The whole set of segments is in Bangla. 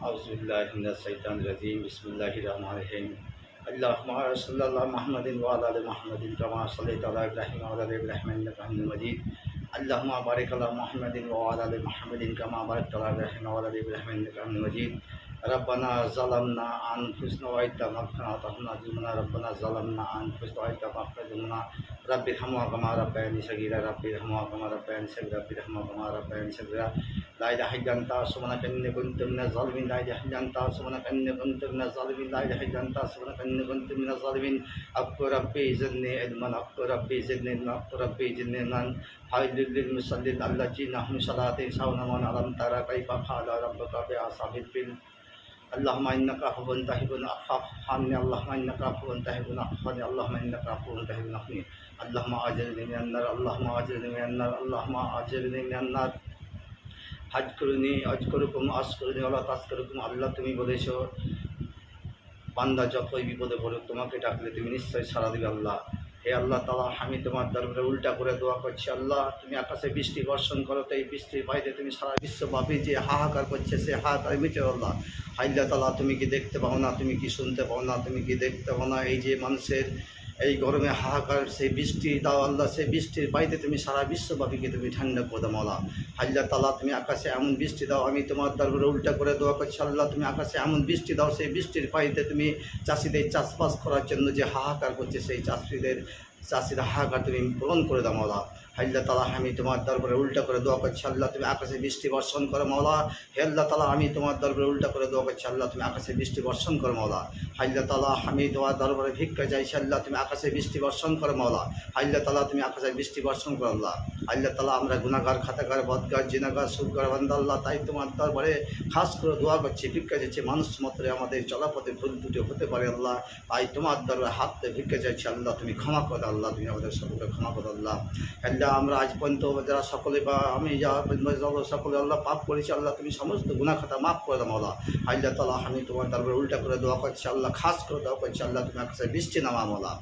আউযুবিল্লাহি বিসমিল্লাহির রহমানির রহিম। আল্লাহুম্মা সাল্লি আলা মুহাম্মাদিন ওয়া আলা আলি মুহাম্মাদিন কামা সাল্লাইতা আলা ইব্রাহিম ওয়া আলা আলি ইব্রাহিম ইন্নাকা হামিদুম মাজিদ। আল্লাহুম্মা বারিক আলা মুহাম্মাদিন ওয়া আলা আলি মুহাম্মাদিন কামা বারাকতা আলা ইব্রাহিম ওয়া আলা আলি ইব্রাহিম ইন্নাকা হামিদুম মাজিদ। রব্বানা যালামনা আনফুসানা ওয়া ইন তাম নাগফির যুবনা রব্বানা যালামনা আনফুসানা ওয়া ইন তাম নাগফির যুবনা রাব্বিরহামহুমা কামা রাব্বায়ানি সাগীরা রাব্বিরহামহুমা কামা রাব্বায়ানি সাগীরা রাব্বিরহামহুমা কামা রাব্বায়ানি সাগীরা। লা ইলাহা ইল্লা আনতা সুবহানাকা ইন্নী কুনতু মিনাজ জালিমিন। লা ইলাহা ইল্লা আনতা সুবহানাকা ইন্নী কুনতু মিনাজ জালিমিন। লা ইলাহা ইল্লা আনতা সুবহানাকা ইন্নী কুনতু মিনাজ জালিমিন। আক্কু রাব্বি জিদনি ইলমান আক্কু রাব্বি জিদনি ইলমান আক্কু রাব্বি জিদনি ইলমান। ফাওয়াইলুল লিল মুসাল্লিন আল্লাযীনা হুম সালাতিহিম সাহুন আলাম তারা কাইফা ফাআলা রাব্বুকা বিআসহাবিল ফিল। আল্লাহুম্মা ইন্নাকা আফুউন তুহিব্বুল আফওয়া ফা'ফু আন্নি। আল্লাহুম্মা ইন্নাকা আফুউন তুহিব্বুল আফওয়া ফা'ফু আন্নি। আল্লাহুম্মা ইন্নাকা আফুউন তুহিব্বুল আফওয়া ফা'ফু আন্নি। আল্লাহুম্মা আজিরনি মিনান নার। আল্লাহুম্মা আজিরনি মিনান নার। আল্লাহুম্মা আজিরনি মিনান নার। হাজ করুনি আজকরুকুম আশকুরুনি ওয়া লা তাশকুরুকুম। আল্লাহ তুমি বলেছো বান্দা যতই বিপদে পড়ুক তোমাকে ডাকলে তুমি নিশ্চয়ই সাড়া দিবে। আল্লাহ হে আল্লাহ তাআলা, আমি তোমার দরবারে উল্টা করে দোয়া করছি। আল্লাহ তুমি আকাশে বৃষ্টি বর্ষণ করো, তো এই বৃষ্টির বাইরে তুমি সারা বিশ্বব্যাপী যে হাহাকার করছে সে হাহাকার মিটে। আল্লাহ আল্লাহ তাআলা তুমি কি দেখতে পাও না? তুমি কি শুনতে পাও না? তুমি কি দেখতে পাও না? এই যে মানুষের এই গরমে হাহাকার, সেই বৃষ্টি দাও আল্লাহ, সেই বৃষ্টির বাইরে তুমি সারা বিশ্বব্যাপীকে তুমি ঠান্ডা করে দাও। আল্লাহ আল্লাহ তাআলা তুমি আকাশে এমন বৃষ্টি দাও, আমি তোমার দরবারে উল্টা করে দোয়া করছি। আল্লাহ তুমি আকাশে এমন বৃষ্টি দাও, সেই বৃষ্টির বাইরে তুমি চাষিদের চাষবাস করার জন্য যে হাহাকার করছে সেই চাষিরা হাহাকার তুমি পূরণ করে দাও। মাওলা আল্লাহ তাআলা আমি তোমার দরবারে উল্টা করে দোয়া করছি। আল্লাহ তুমি আকাশে বৃষ্টি বর্ষণ করো মাওলা। হে আল্লাহ তাআলা আমি তোমার দরবারে উল্টা করে দোয়া করছি। আল্লাহ তুমি আকাশে বৃষ্টি বর্ষণ করো মাওলা। আল্লাহ তাআলা আমি তোমার দরবারে ভিক্ষা চাইছি। আল্লাহ তুমি আকাশে বৃষ্টি বর্ষণ করো মাওলা। আল্লাহ তাআলা তুমি আকাশে বৃষ্টি বর্ষণ করো। আল্লাহ আল্লাহ তাআলা আমরা গুনাহগার, খাতাগার, বদগার, জিনাগার, সুদগার বান্দা আল্লাহ, তাই তোমার দরবারে খাস করে দোয়া করছি, ভিক্ষা চাইছি। মানুষ মাত্রে আমাদের চলাপথে ভুল ত্রুটি হতে পারে আল্লাহ, তাই তোমার দরবারে হাত দিয়ে ভিক্ষা চাইছি। আল্লাহ তুমি ক্ষমা করো। আল্লাহ তুমি আমাদের সকলকে ক্ষমা করো। আল্লাহ আল্লাহ আমরা আজ পর্যন্ত যারা সকলে বা আমি যা সকলে আল্লাহ পাপ করেছি, আল্লাহ তুমি সমস্ত গুনাহ খাতা মাফ করে দাও মাওলা। আল্লাহ তাআলা আমি তোমার দরবারে উল্টা করে দোয়া করছি। আল্লাহ খাস করে দোয়া করছি। আল্লাহ তুমি আকাশে বৃষ্টি নামা মাওলা।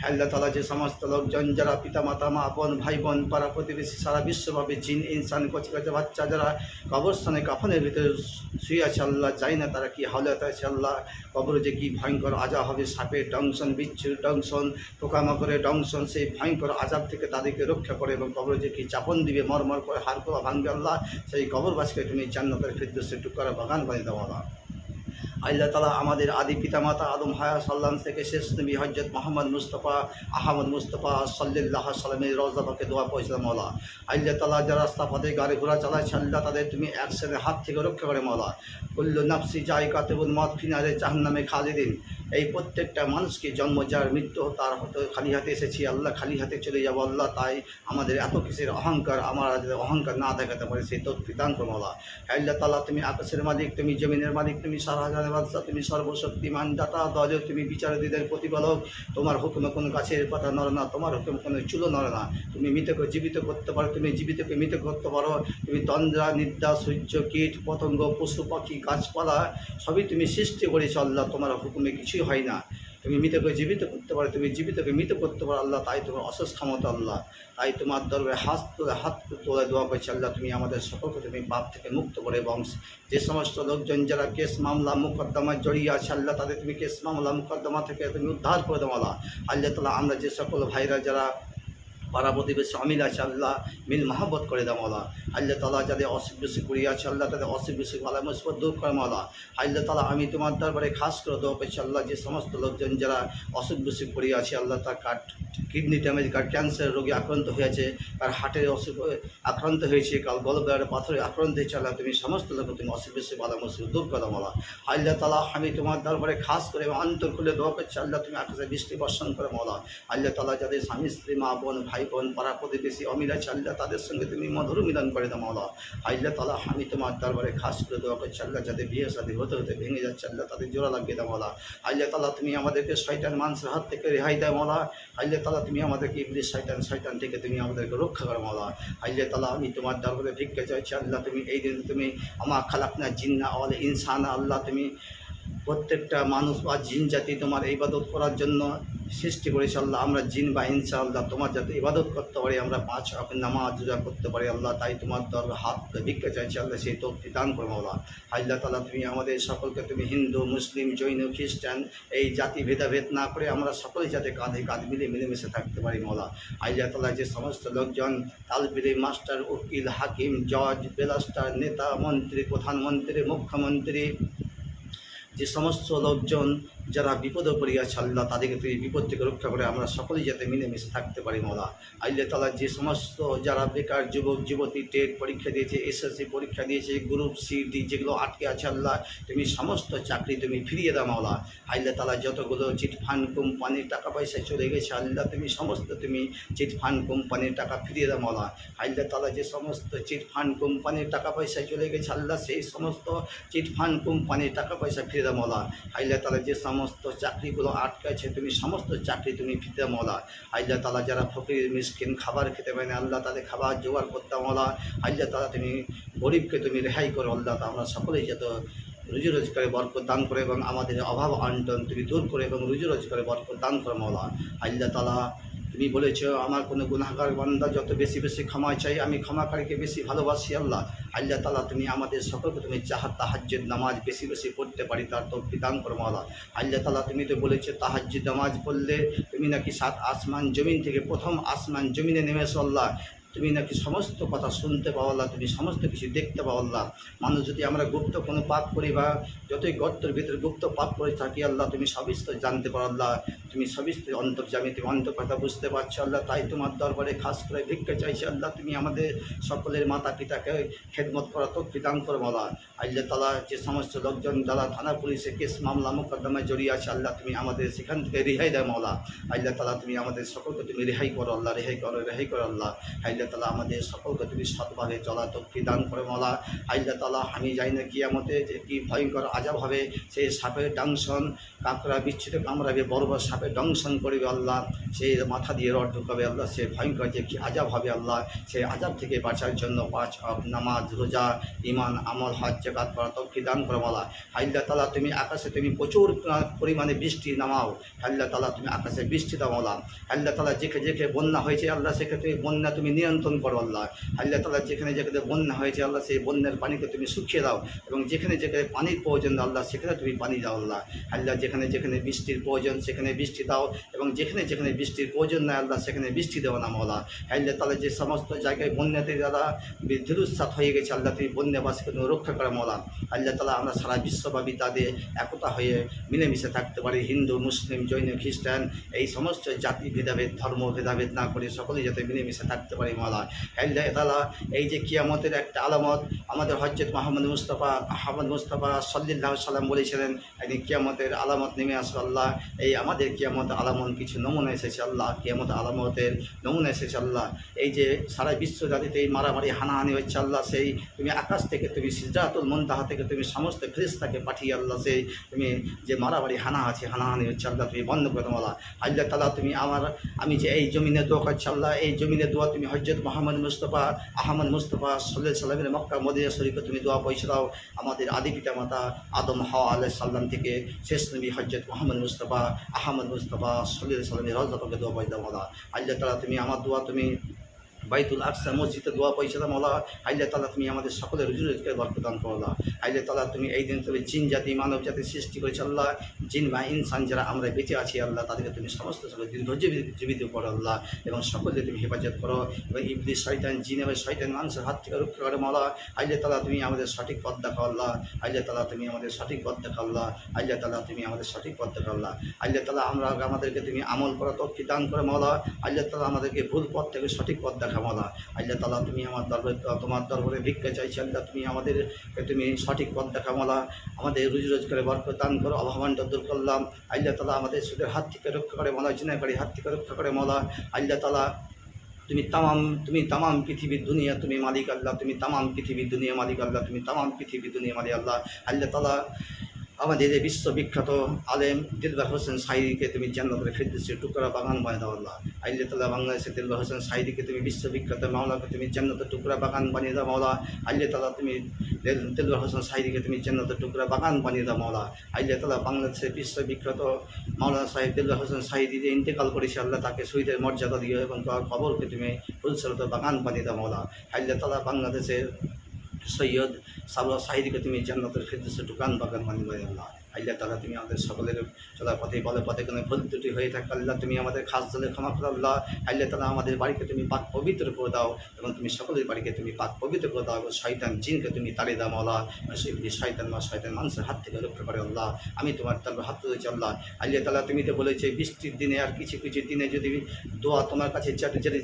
আল্লাহ তাআলা যে সমস্ত লোকজন যারা পিতা মাতা, মা বোন, ভাই বোন, পাড়া প্রতিবেশী, সারা বিশ্বব্যাপী জিন ইনসান, কচি কচি বাচ্চা যারা কবরস্থানে কাফনের ভিতরে শুয়ে আছে আল্লাহ, জানি না তারা কি হালত আছে আল্লাহ। কবরে যে কি ভয়ঙ্কর আযাব হবে, সাপের দংশন, বিচ্ছুর দংশন, পোকামাকড়ের দংশন, সেই ভয়ঙ্কর আযাব থেকে তাদেরকে রক্ষা করে এবং কবরে যে কি চাপন দিবে, মরমর করে হাড় কোলা ভাঙবে আল্লাহ, সেই কবরবাসীকে তুমি জান্নাতের ফিরদৌসের টুকরা বাগান বানিয়ে দাও আল্লাহ। আল্লাহ তাআলা আমাদের আদি পিতামাতা আদম হায়া সাল্লাম থেকে শেষ নবী হযরত মুহাম্মদ মুস্তাফা আহমদ মুস্তাফা সাল্লাল্লাহু আলাইহি সাল্লামের রওজা পাকে দোয়া পৌঁছাও মাওলা। আল্লাহ তাআলা যারা রাস্তা পথে গাড়ি ঘোড়া চালাচ্ছে আল্লাহ, তাদের তুমি অ্যাক্সিডেন্টের হাত থেকে রক্ষা করে মাওলা। কুল্লু নাফসি যায়কাতুল মউত ফিনারে জাহান্নামে খালিদিন। এই প্রত্যেকটা মানুষকে জন্ম যার মৃত্যু তার হয়তো খালি হাতে এসেছি আল্লাহ, খালি হাতে চলে যাবো আল্লাহ, তাই আমাদের এত কিসের অহংকার, আমরা যাতে অহংকার না দেখাতে পারি সেই তৌফিক দান করো মাওলা। আল্লাহ তাআলা তুমি আকাশের মালিক, তুমি জমিনের মালিক, তুমি সারা জাহানের বাদশা, তুমি সর্বশক্তিমান দাতা দয়ালু, তুমি বিচারকদের প্রতিপালক। তোমার হুকুমে কোনো গাছের পাতা নড়ে না, তোমার হুকুমে কোনো চুলো নড়ে না। তুমি মৃতকে জীবিত করতে পারো, তুমি জীবিতকে মৃত করতে পারো। তুমি তন্দ্রা, নিদ্রা, সূর্য, কীট পতঙ্গ, পশু পাখি, গাছপালা সবই তুমি সৃষ্টি করেছ আল্লাহ, তোমার হুকুমে কিছুই হয় না। তুমি মৃতকে জীবিত করতে পারো, তুমি জীবিতকে মৃত করতে পারো আল্লাহ, তাই তোমার অশেষ ক্ষমতা আল্লাহ। তাই তোমার দরবারে হাত তোলে দোয়া করছি আল্লাহ, তুমি আমাদের সকলকে তুমি পাপ থেকে মুক্ত করে এবং যে সমস্ত লোকজন যারা কেস মামলা মোকদ্দমায় জড়িয়ে আছে আল্লাহ, তাদের তুমি কেস মামলা মোকদ্দমা থেকে তুমি উদ্ধার করে দাও আল্লাহ। আল্লাহ তাআলা আমরা যে সকল ভাইরা যারা পাড়া প্রতিবেশী অমিল আছে আল্লাহ, মিল মহাব্বত করে দাও মাওলা। আল্লাহ তাআলা যাদের অসুখ বিসুখ করিয়া আছে আল্লাহ, তাদের অসুখ বিসুখ বালা মুসিবত দূর করে মাওলা। আল্লাহ তাআলা আমি তোমার দরবারে খাস করে দোয়া করছি আল্লাহ, যে সমস্ত লোকজন যারা অসুখ বিসুখ করিয়া আছে আল্লাহ, তার কিডনি ড্যামেজ, কার ক্যান্সার রোগে আক্রান্ত হয়েছে, কার হার্টের অসুখ আক্রান্ত হয়েছে, কাল গলব্লাডারে পাথরে আক্রান্ত হয়েছে আল্লাহ, তুমি সমস্ত লোক তুমি অসুখ বিসুখ বালা মুসিবত দূর করে দাও মাওলা। আল্লাহ তাআলা আমি তোমার দরবারে খাস করে অন্তর খুলে দোয়া করছি আল্লাহ, তুমি আকাশে বৃষ্টি বর্ষণ করে মাওলা। আল্লাহ তাআলা যাদের স্বামী স্ত্রী, মা বোন, ভাই বোন, পাড়া প্রতিবেশী অমিল আছে আল্লাহ, তাদের সঙ্গে তুমি মধুর মিলন করে দাও মাওলা। আল্লাহ তাআলা আমি তোমার দরবারে খাস করে দোয়া করছি আল্লাহ, যাদের বিয়ে শাদী হতে হতে ভেঙে যাচ্ছে আল্লাহ, তাদের জোড়া লাগিয়ে দাও মাওলা। আল্লাহ তাআলা তুমি আমাদেরকে শয়তান মানুষের হাত থেকে রেহাই দাও মাওলা। আল্লাহ তাআলা তুমি আমাদেরকে ইবলিস শয়তান থেকে তুমি আমাদেরকে রক্ষা করো মাওলা। আল্লাহ তাআলা আমি তোমার দরবারে ভিক্ষা চাইছি আল্লাহ, তুমি এই দিন তুমি আমা খালাকনা জিন্না ওয়াল ইনসানা আল্লাহ, তুমি প্রত্যেকটা মানুষ বা জিন জাতি তোমার ইবাদত করার জন্য সৃষ্টি করেছে আল্লাহ। আমরা জিন বা ইনসা আল্লাহ তোমার যাতে ইবাদত করতে পারি, আমরা 5 ওয়াক্ত নামাজ রোজা করতে পারি আল্লাহ, তাই তোমার দরবারে হাত ভিক্ষা চাইছি আল্লাহ, সেই তৌফিক দান করো মাওলা। আল্লাহ তাআলা তুমি আমাদের সকলকে তুমি হিন্দু মুসলিম জৈন খ্রিস্টান এই জাতি ভেদাভেদ না করে আমরা সকলেই যাতে কাঁধে কাঁধ মিলে মিলেমিশে থাকতে পারি মাওলা। আল্লাহ তাআলা যে সমস্ত লোকজন তালবিলি মাস্টার উকিল হাকিম জজ ব্যারিস্টার নেতা মন্ত্রী প্রধানমন্ত্রী মুখ্যমন্ত্রী যে সমস্ত লোকজন যারা বিপদে পড়িয়াছে আল্লাহ, তাদেরকে তুমি বিপদ থেকে রক্ষা করে আমরা সকলেই যাতে মিলেমিশে থাকতে পারি মাওলা। আল্লাহ তাআলা যে সমস্ত যারা বেকার যুবক যুবতী টেট পরীক্ষা দিয়েছে, এসএসসি পরীক্ষা দিয়েছে, গ্রুপ সি ডি যেগুলো আটকে আছে আল্লাহ, তুমি সমস্ত চাকরি তুমি ফিরিয়ে দাও মাওলা। আল্লাহ তাআলা যতগুলো চিটফান্ড কোম্পানির টাকা পয়সা চলে গেছে আল্লাহ, তুমি সমস্ত তুমি চিটফান্ড কোম্পানির টাকা ফিরিয়ে দাও মাওলা। আল্লাহ তাআলা যে সমস্ত চিটফান্ড কোম্পানির টাকা পয়সা চলে গেছে আল্লাহ, সেই সমস্ত চিটফান্ড কোম্পানির টাকা পয়সা ফিরিয়ে দাও মাওলা। আল্লাহ তাআলা যে সমস্ত চাকরিগুলো আটকে আছে তুমি সমস্ত চাকরি তুমি ফিরিয়ে দাও মাওলা। আল্লাহ তাআলা যারা ফকির মিসকিন খাবার খেতে পারে না আল্লাহ, তাদের খাবার জোগাড় করতে মাওলা। আল্লাহ তাআলা তুমি গরিবকে তুমি রেহাই করো আল্লাহ, আমরা সকলেই যত রুজি রোজগারে বরকত দান করে এবং আমাদের অভাব অনটন তুমি দূর করে এবং রুজি রোজগারে বরকত দান করো মাওলা। আল্লাহ তাআলা তুমি বলেছ আমার কোনো গুনাহগার বান্দা যত বেশি বেশি ক্ষমা চাই আমি ক্ষমাকারীকে বেশি ভালোবাসি আল্লাহ। আল্লাহ তাআলা তুমি আমাদের সকলকে তুমি তাহাজ্জুদ নামাজ বেশি বেশি পড়তে পারি তার তৌফিক দান করো মাওলা। আল্লাহ তাআলা তুমি তো বলেছো তাহাজ্জুদ নামাজ পড়লে তুমি নাকি 7 আসমান জমিন থেকে প্রথম আসমান জমিনে নেমে এসো আল্লাহ, তুমি নাকি সমস্ত কথা শুনতে পাও আল্লাহ, তুমি সমস্ত কিছু দেখতে পাও আল্লাহ। মানুষ যদি আমরা গুপ্ত কোনো পাপ করি বা যতই গর্তের ভিতরে গুপ্ত পাপ করে থাকি আল্লাহ, তুমি সবিস্তর জানতে পারো আল্লাহ, তুমি সবিস্তর অন্তর্যামী, তুমি অন্তর কথা বুঝতে পারছো আল্লাহ। তাই তোমার দরবারে খাস করে ভিক্ষা চাইছি আল্লাহ, তুমি আমাদের সকলের মাতা পিতাকে খেদমত করা তৌফিক দান করো মাওলা। আল্লাহ তাআলা যে সমস্ত লোকজন যারা থানা পুলিশে কেস মামলা মোকদ্দমায় জড়িয়ে আছে আল্লাহ, তুমি আমাদের সেখান থেকে রেহাই দাও মাওলা। আল্লাহ তাআলা তুমি আমাদের সকলকে তুমি রেহাই করো আল্লাহ, রেহাই করো আল্লাহ। আল্লাহ তাআলা আমাদের সকলকে তুমি সৎভাবে চলা তৌফিক দান করে মাওলা। আল্লাহ তাআলা আমি জানি না কিয়ামতে যে কি ভয়ঙ্কর আযাব হবে, সেই সাপের দংশন, কাঁকড়া বিচ্ছুত কামড়াবে, বড় বড় সাপের দংশন করবে আল্লাহ, সেই মাথা দিয়ে রড ঢুকাবে আল্লাহ, সে ভয়ঙ্কর যে কি আযাব হবে আল্লাহ, সেই আযাব থেকে বাঁচার জন্য 5 ওয়াক্ত নামাজ রোজা ঈমান আমল হজ যাকাত করা তৌফিক দান করে মাওলা। আল্লাহ তাআলা তুমি আকাশে তুমি প্রচুর পরিমাণে বৃষ্টি নামাও আল্লাহ তাআলা, তুমি আকাশে বৃষ্টি দাও মাওলা। আল্লাহ তাআলা যেখানে যেখানে বন্যা হয়েছে আল্লাহ, সেক্ষেত্রে বন্যা তুমি নিয়ন্ত্রণ করো আল্লাহ। আল্লাহ তাআলা যেখানে যেখানে বন্যা হয়েছে আল্লাহ, সেই বন্যার পানিকে তুমি শুকিয়ে দাও এবং যেখানে যেখানে পানির প্রয়োজন আল্লাহ সেখানে তুমি পানি দাও আল্লাহ। আল্লাহ যেখানে যেখানে বৃষ্টির প্রয়োজন সেখানে বৃষ্টি দাও এবং যেখানে যেখানে বৃষ্টির প্রয়োজন নাই আল্লাহ সেখানে বৃষ্টি দেওয়া না মাওলা। আল্লাহ তাআলা যে সমস্ত জায়গায় বন্যাতে যারা ধূলিসাৎ হয়ে গেছে আল্লাহ, তুমি বন্যাবাসীকে তুমি রক্ষা করে মাওলা। আল্লাহ তাআলা আমরা সারা বিশ্বব্যাপী তাদের একতা হয়ে মিলেমিশে থাকতে পারি, হিন্দু মুসলিম জৈন খ্রিস্টান এই সমস্ত জাতি ভেদাভেদ ধর্ম ভেদাভেদ না করে সকলেই যাতে মিলেমিশে থাকতে পারি মাওলা। আল্লাহ তাআলা এই যে কিয়ামতের একটা আলামত আমাদের হযরত মুহাম্মদ মুস্তাফা সাল্লাল্লাহু আলাইহি সাল্লাম বলেছিলেন, একদিন কিয়ামতের আলামত নেমে আসবে আল্লাহ। এই আমাদের কিয়ামতের আলামত কিছু নমুনা এসেছে আল্লাহ, কিয়ামতের আলামতের নমুনা এসেছে আল্লাহ। এই যে সারা বিশ্ব জাতিতে এই মারামারি হানাহানি হচ্ছে আল্লাহ, সেই তুমি আকাশ থেকে তুমি সিদরাতুল মুনতাহা থেকে তুমি সমস্ত ফেরেশতাকে পাঠিয়ে আল্লাহ, সেই তুমি যে মারামারি হানাহানি হচ্ছে আল্লাহ তুমি বন্ধ করে দাও আল্লাহ। আল্লাহ তাআলা তুমি আমি যে এই জমিনে দোয়া করছি আল্লাহ, এই জমিনে দোয়া তুমি হযরত মুহাম্মদ মুস্তাফা সাল্লাল্লাহু আলাইহি সাল্লামের মক্কা মদিনা শরীফে তুমি দোয়া পৌঁছে দাও। আমাদের আদি পিতা মাতা আদম হাওয়া আলাইহিস সালাম থেকে শেষ নবী হযরত মুহাম্মদ মুস্তাফা সাল্লাল্লাহু আলাইহি সাল্লামের রওজা থেকে দোয়া পৌঁছে দাও মাওলা। আল্লাহ তাআলা তুমি আমার দোয়া তুমি বাইতুল আকসা মসজিদে দোয়া পৌঁছে দাও মাওলা। আল্লাহ তাআলা তুমি আমাদের সকলের রুজি রোজগারে বরকত দান করো আল্লাহ। আল্লাহ তাআলা তুমি এই দিন তুমি জিন জাতি মানব জাতি সৃষ্টি করেছো আল্লাহ, জিন বা ইনসান যারা আমরা বেঁচে আছি আল্লাহ, তাদেরকে তুমি সমস্ত সকল জীবিত করো আল্লাহ এবং সকলকে তুমি হেফাজত করো এবং ইবলিস শয়তান জিন এবং শয়তান মানুষের হাত থেকে রক্ষা করো মাওলা। আল্লাহ তাআলা তুমি আমাদের সঠিক পথ দেখাও আল্লাহ। আল্লাহ তাআলা তুমি আমাদের সঠিক পথ দেখাও আল্লাহ। আল্লাহ তাআলা তুমি আমাদের সঠিক পথ দেখাও আল্লাহ। আল্লাহ তাআলা আমাদেরকে তুমি আমল করা তৌফিক দান করো মাওলা। আল্লাহ তাআলা আমাদেরকে ভুল পথ থেকে সঠিক পথ দেখাও মাওলা। আল্লাহ তাআলা তুমি তোমার দরবারে ভিক্ষা চাইছি আল্লাহ, তুমি আমাদেরকে তুমি সঠিক পথ দেখা মাওলা। আমাদের রুজি রোজগারে বরকত দান করো, অভাবানটা দূর করলাম। আল্লাহ তাআলা আমাদের সুদের হাত থেকে রক্ষা করে মাওলা, জিনাকারী হাত থেকে রক্ষা করে মাওলা। আল্লাহ তাআলা তুমি তামাম পৃথিবীর দুনিয়া তুমি মালিক আল্লাহ, তুমি তামাম পৃথিবীর দুনিয়া মালিক আল্লাহ, তুমি তামাম পৃথিবীর দুনিয়া মালিক আল্লাহ। আল্লাহ তাআলা আমাদের এই বিশ্ববিখ্যাত আলেম দিলবার হোসেন সাইদিকে তুমি জান্নাতুল ফিরদৌসের টুকরা বাগান বানিয়ে দাও আল্লাহ। আল্লাহ তাআলা বাংলাদেশের দিলবার হোসেন সাইদিকে তুমি বিশ্ববিখ্যাত মাওলাকে তুমি জান্নাতের টুকরা বাগান বানিয়ে দাও মাওলা। আল্লাহ তাআলা তুমি দিলবার হোসেন সাইদিকে তুমি জান্নাতের টুকরা বাগান বানিয়ে দাও মাওলা। আল্লাহ তাআলা বাংলাদেশের বিশ্ববিখ্যাত মাওলানা সাহেব দিলবার হোসেন সাইদি যে ইন্তেকাল করেছে আল্লাহ, তাকে শহীদের মর্যাদা দিও এবং তার কবরকে তুমি ফুলসরত বাগান বানিয়ে দাও মাওলা। আল্লাহ তাআলা বাংলাদেশের সৈয়দ সাবরা সাহিদিকে তুমি জান্নাতুল ফিরদৌসের টুকান বাগান বানিয়ে আল্লাহ। আল্লাহ তাআলা তুমি আমাদের সকলের চলার পথে বলে পথে কোনো ভুল ত্রুটি হয়ে থাকে আল্লাহ, তুমি আমাদের খাস দলে ক্ষমা করো আল্লাহ। আল্লাহ তাআলা আমাদের বাড়িকে তুমি পাক পবিত্র করে দাও এবং তুমি সকলের বাড়িকে তুমি পাক পবিত্র করে দাও এবং শয়তান জিনকে তুমি তাড়িয়ে দাও মাওলা। শয়তান মানুষের হাত থেকে রক্ষা করে আল্লাহ। আমি তোমার তার হাত তুলেছি আল্লাহ। আল্লাহ তাআলা তুমি তো বলেছে বৃষ্টির দিনে আর কিছু কিছু দিনে যদি দোয়া তোমার কাছে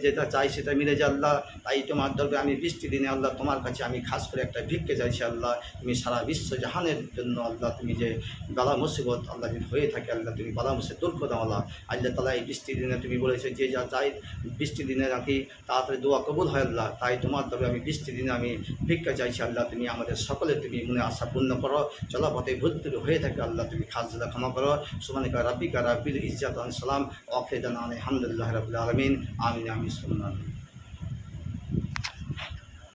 যেটা চাই সেটা মিলে যায় আল্লাহ। তাই তোমার দরবারে আমি বৃষ্টির দিনে আল্লাহ তোমার কাছে আমি খাস করে একটা ভিক্ষে চাইছি আল্লাহ। তুমি সারা বিশ্ব জাহানের জন্য আল্লাহ তুমি যে বালা মুসিবত আল্লাহ যদি হয়ে থাকে আল্লাহ তুমি বালা মুসিবত দূর করে দাও আল্লাহ। আল্লাহ তাআলা এই বৃষ্টির দিনে তুমি বলেছে যে যা চাই বৃষ্টির দিনে নাকি তাড়াতাড়ি দোয়া কবুল হয় আল্লাহ। তাই তোমার তবে আমি বৃষ্টির দিনে আমি ভিক্ষা চাইছি আল্লাহ। তুমি আমাদের সকলে তুমি মনে আশা পূর্ণ করো, চলাপথে ভুল ত্রুটি হয়ে থাকে আল্লাহ তুমি খাস দিলা ক্ষমা করো। সুবহানাকা রাব্বিকা রাব্বিল ইজ্জাতি ওয়া সালাম ওয়া আখিরু দাওয়ানা আলহামদুলিল্লাহি রাব্বিল আলামিন। আমিন আমিন।